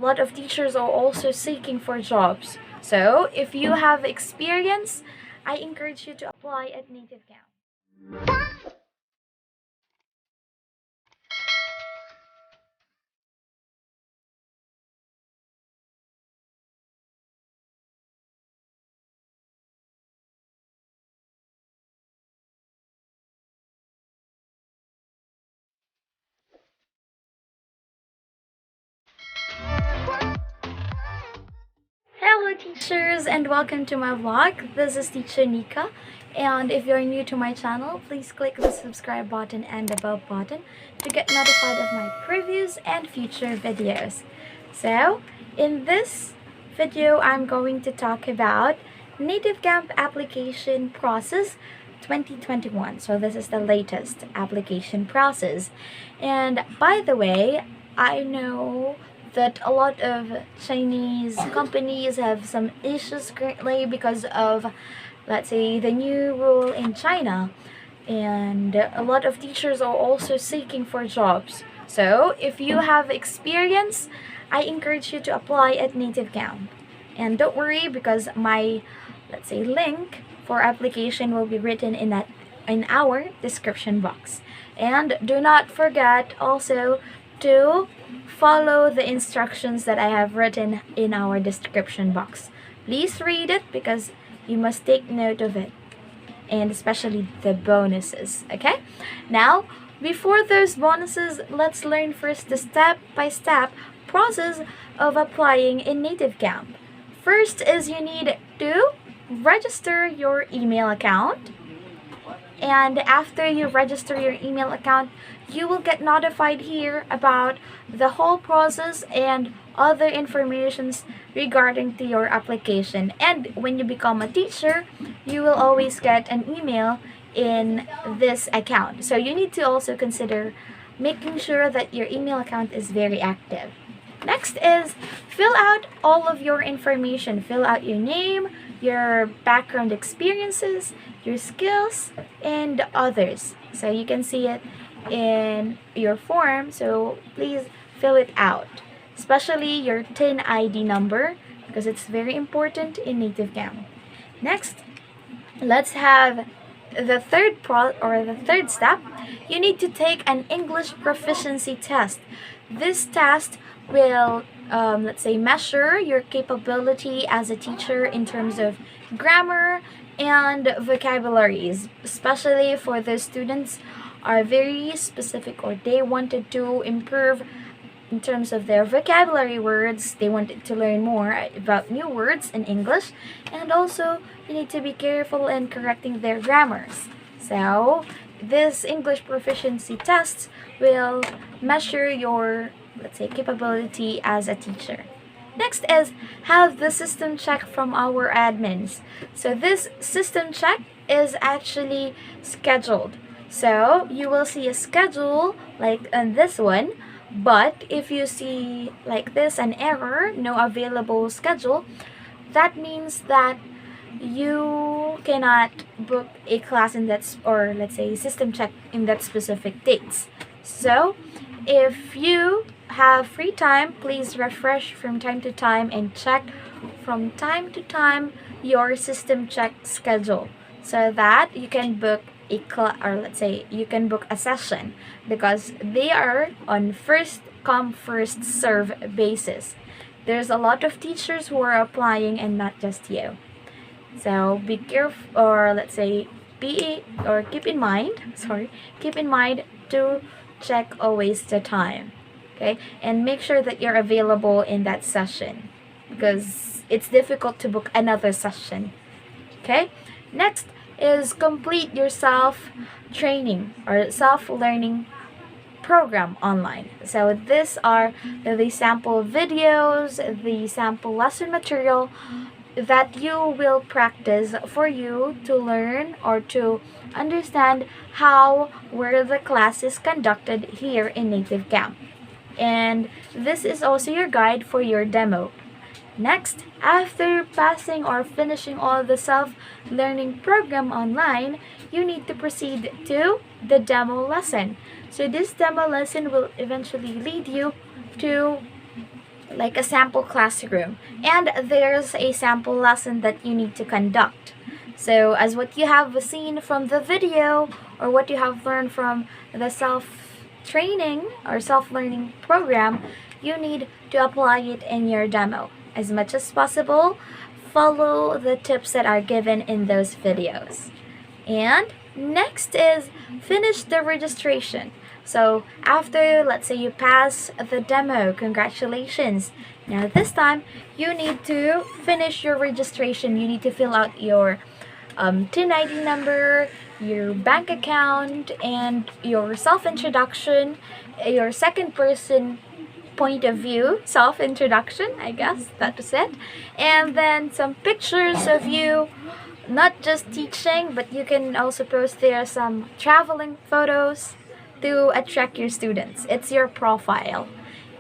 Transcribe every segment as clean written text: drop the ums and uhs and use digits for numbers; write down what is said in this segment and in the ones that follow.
A lot of teachers are also seeking for jobs. So if you have experience, I encourage you to apply at Native Camp. Hello teachers and welcome to my vlog. This is teacher Nika, and if you're new to my channel, please click the subscribe button and the bell button to get notified of my previous and future videos. So in this video I'm going to talk about Native Camp application process 2021. So this is the latest application process. And by the way, I know that a lot of Chinese companies have some issues currently because of, let's say, the new rule in China, and a lot of teachers are also seeking for jobs. So if you have experience, I encourage you to apply at Native Camp. And don't worry, because my, let's say, link for application will be written in our description box. And do not forget also to follow the instructions that I have written in our description box. Please read it because you must take note of it, and especially the bonuses. Okay, now before those bonuses, let's learn first the step-by-step process of applying in Native Camp. First is you need to register your email account, and after you register your email account, you will get notified here about the whole process and other informations regarding to your application. And when you become a teacher, you will always get an email in this account. So you need to also consider making sure that your email account is very active. Next is fill out all of your information. Fill out your name, your background experiences, your skills, and others. So you can see it in your form, so please fill it out. Especially your TIN ID number, because it's very important in Native Camp. Next, let's have the third step. You need to take an English proficiency test. This test will let's say measure your capability as a teacher in terms of grammar and vocabularies, especially for the students are very specific, or they wanted to improve in terms of their vocabulary words. They wanted to learn more about new words in English, and also you need to be careful in correcting their grammars. So this English proficiency test will measure your, let's say, capability as a teacher. Next is have the system check from our admins. So this system check is actually scheduled. So you will see a schedule like on this one, but if you see like this an error, no available schedule, that means that you cannot book a class in that, or let's say system check in that specific dates. So if you have free time, please refresh from time to time and check from time to time your system check schedule, so that you can book a class, or let's say you can book a session, because they are on first come first serve basis. There's a lot of teachers who are applying and not just you. So be careful, or let's say keep in mind to check always the time. Okay, and make sure that you're available in that session, because it's difficult to book another session. Okay, next is complete your self-training or self-learning program online. So these are the sample videos, the sample lesson material that you will practice for you to learn or to understand how were the classes conducted here in Native Camp. And this is also your guide for your demo. Next, after passing or finishing all the self-learning program online, you need to proceed to the demo lesson. So this demo lesson will eventually lead you to like a sample classroom, and there's a sample lesson that you need to conduct. So as what you have seen from the video, or what you have learned from the self-training or self-learning program, you need to apply it in your demo. As much as possible, follow the tips that are given in those videos. And next is finish the registration. So after, let's say you pass the demo, congratulations. Now this time, you need to finish your registration. You need to fill out your TIN ID number, your bank account, and your self-introduction, your second person point of view, self-introduction, I guess that's it. And then some pictures of you, not just teaching, but you can also post there some traveling photos to attract your students. It's your profile.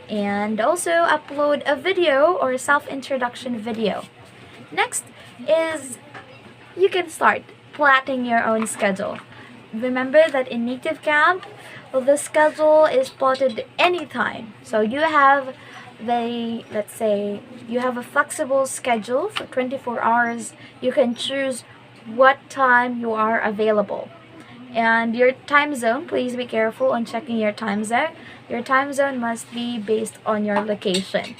And also upload a video or a self-introduction video. Next is you can start plotting your own schedule. Remember that in Native Camp, the schedule is plotted anytime. So you have let's say you have a flexible schedule for 24 hours. You can choose what time you are available. And your time zone, please be careful on checking your time zone. Your time zone must be based on your location.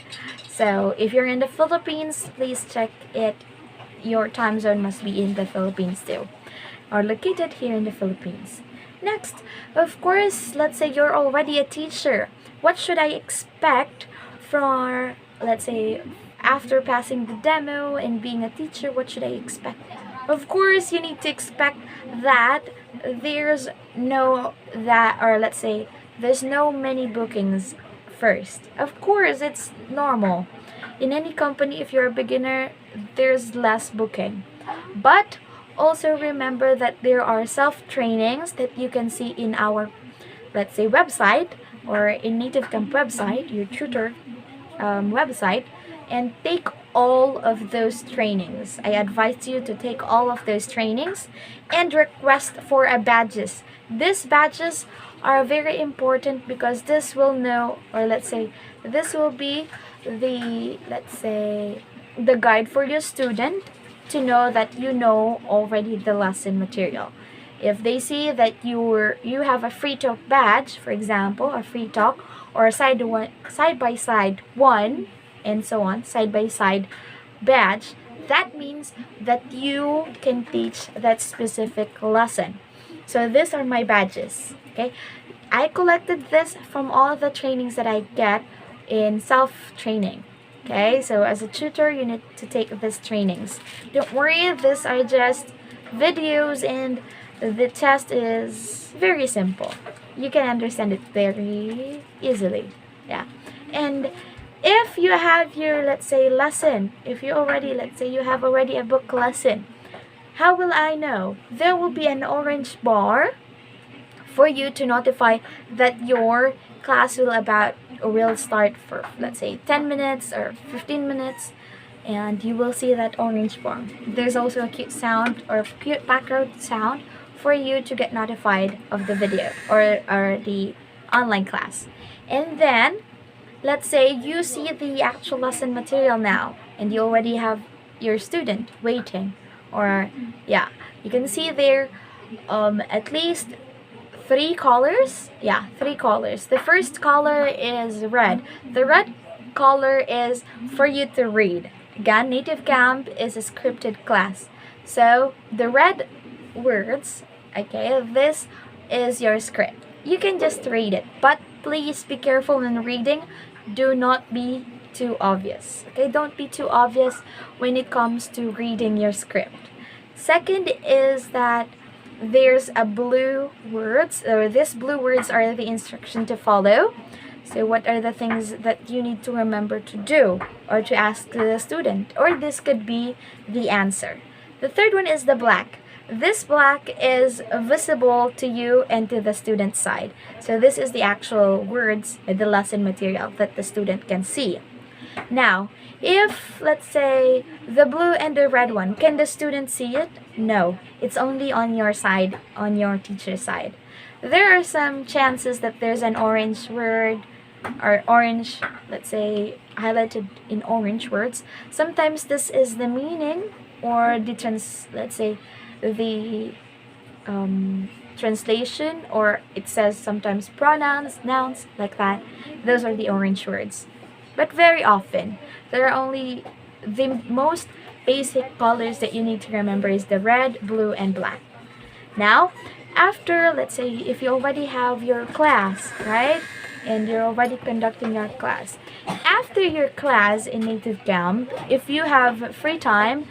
So if you're in the Philippines, please check it. Your time zone must be in the Philippines too, or located here in the Philippines. Next, of course, let's say you're already a teacher. What should I expect for, let's say, after passing the demo and being a teacher, what should I expect? Of course, you need to expect that there's no many bookings first. Of course, it's normal. In any company, if you're a beginner, there's less booking. But also remember that there are self-trainings that you can see in our, let's say, website, or in Native Camp website, your tutor website, and take all of those trainings. I advise you to take all of those trainings and request for a badges. These badges are very important because this will know, or let's say, this will be the, let's say, the guide for your student to know that you know already the lesson material. If they see that you have a free talk badge, for example, a free talk, or a side by side one, and so on, side by side badge, that means that you can teach that specific lesson. So these are my badges. Okay, I collected this from all the trainings that I get in self-training. Okay, so as a tutor, you need to take these trainings. Don't worry, these are just videos, and the test is very simple. You can understand it very easily. Yeah. And if you have your, let's say, lesson, if you already, let's say, you have already a book lesson, how will I know? There will be an orange bar for you to notify that your class will start for, let's say, 10 minutes or 15 minutes, and you will see that orange bar. There's also a cute sound or cute background sound for you to get notified of the video or the online class. And then, let's say you see the actual lesson material now, and you already have your student waiting, or yeah, you can see there at least 3 colors. Yeah, 3 colors. The first color is red. The red color is for you to read. Again, Native Camp is a scripted class. So the red words, okay, this is your script. You can just read it, but please be careful in reading. Do not be too obvious. Okay, don't be too obvious when it comes to reading your script. Second is that there's a blue words, or these blue words are the instruction to follow. So what are the things that you need to remember to do or to ask the student, or this could be the answer. The third one is the black. This black is visible to you and to the student side. So this is the actual words, the lesson material that the student can see. Now, if, let's say, the blue and the red one, can the student see it? No, it's only on your side, on your teacher's side. There are some chances that there's an orange word, or orange, let's say, highlighted in orange words. Sometimes this is the meaning or the let's say the translation, or it says sometimes pronouns, nouns, like that. Those are the orange words. But very often, there are only the most basic colors that you need to remember is the red, blue, and black. Now, after, let's say, if you already have your class, right? And you're already conducting your class. After your class in native camp, if you have free time,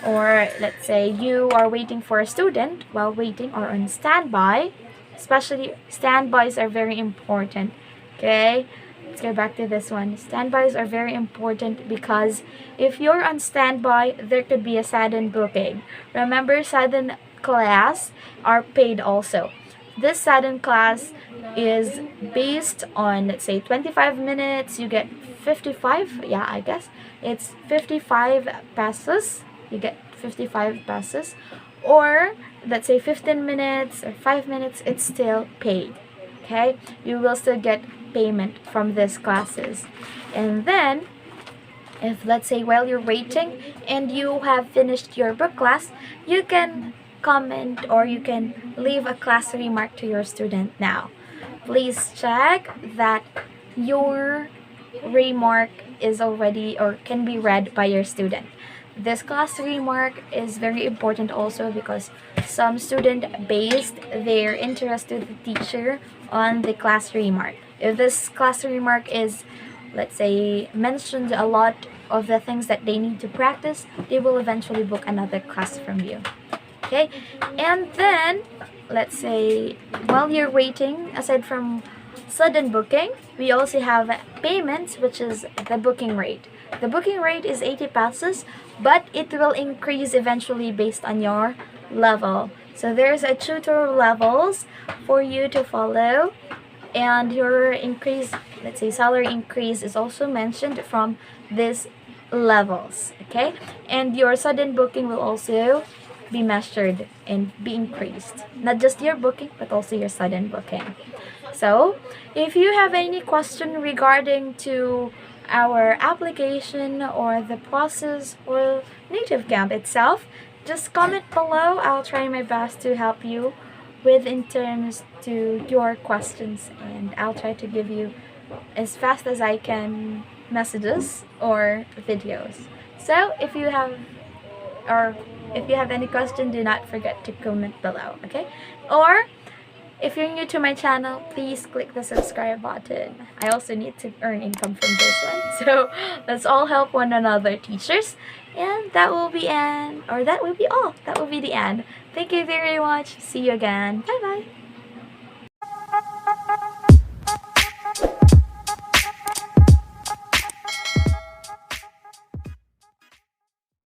or let's say you are waiting for a student while waiting or on standby, especially standbys are very important. Okay, let's go back to this one. Standbys are very important because if you're on standby, there could be a sudden booking. Remember, sudden class are paid also. This sudden class is based on, let's say, 25 minutes. You get 55, yeah, I guess it's 55 pesos. You get 55 pesos. Or let's say 15 minutes or 5 minutes, it's still paid. Okay, you will still get payment from these classes. And then if, let's say, while you're waiting and you have finished your book class, you can comment or you can leave a class remark to your student. Now, please check that your remark is already or can be read by your student. This class remark is very important also because some student based their interest to the teacher on the class remark. If this class remark is, let's say, mentioned a lot of the things that they need to practice, they will eventually book another class from you. Okay, and then let's say while you're waiting, aside from sudden booking, we also have payments, which is the booking rate. The booking rate is 80 pesos, but it will increase eventually based on your level. So there's a tutor levels for you to follow, and your increase, let's say salary increase, is also mentioned from these levels. Okay, and your sudden booking will also be measured and be increased. Not just your booking, but also your sudden booking. So, if you have any question regarding to our application or the process or native camp itself, just comment below. I'll try my best to help you with in terms to your questions, and I'll try to give you as fast as I can messages or videos. So, if you have any question, do not forget to comment below, okay? Or if you're new to my channel, please click the subscribe button. I also need to earn income from this one. So let's all help one another, teachers. And that will be all. That will be the end. Thank you very much. See you again. Bye bye.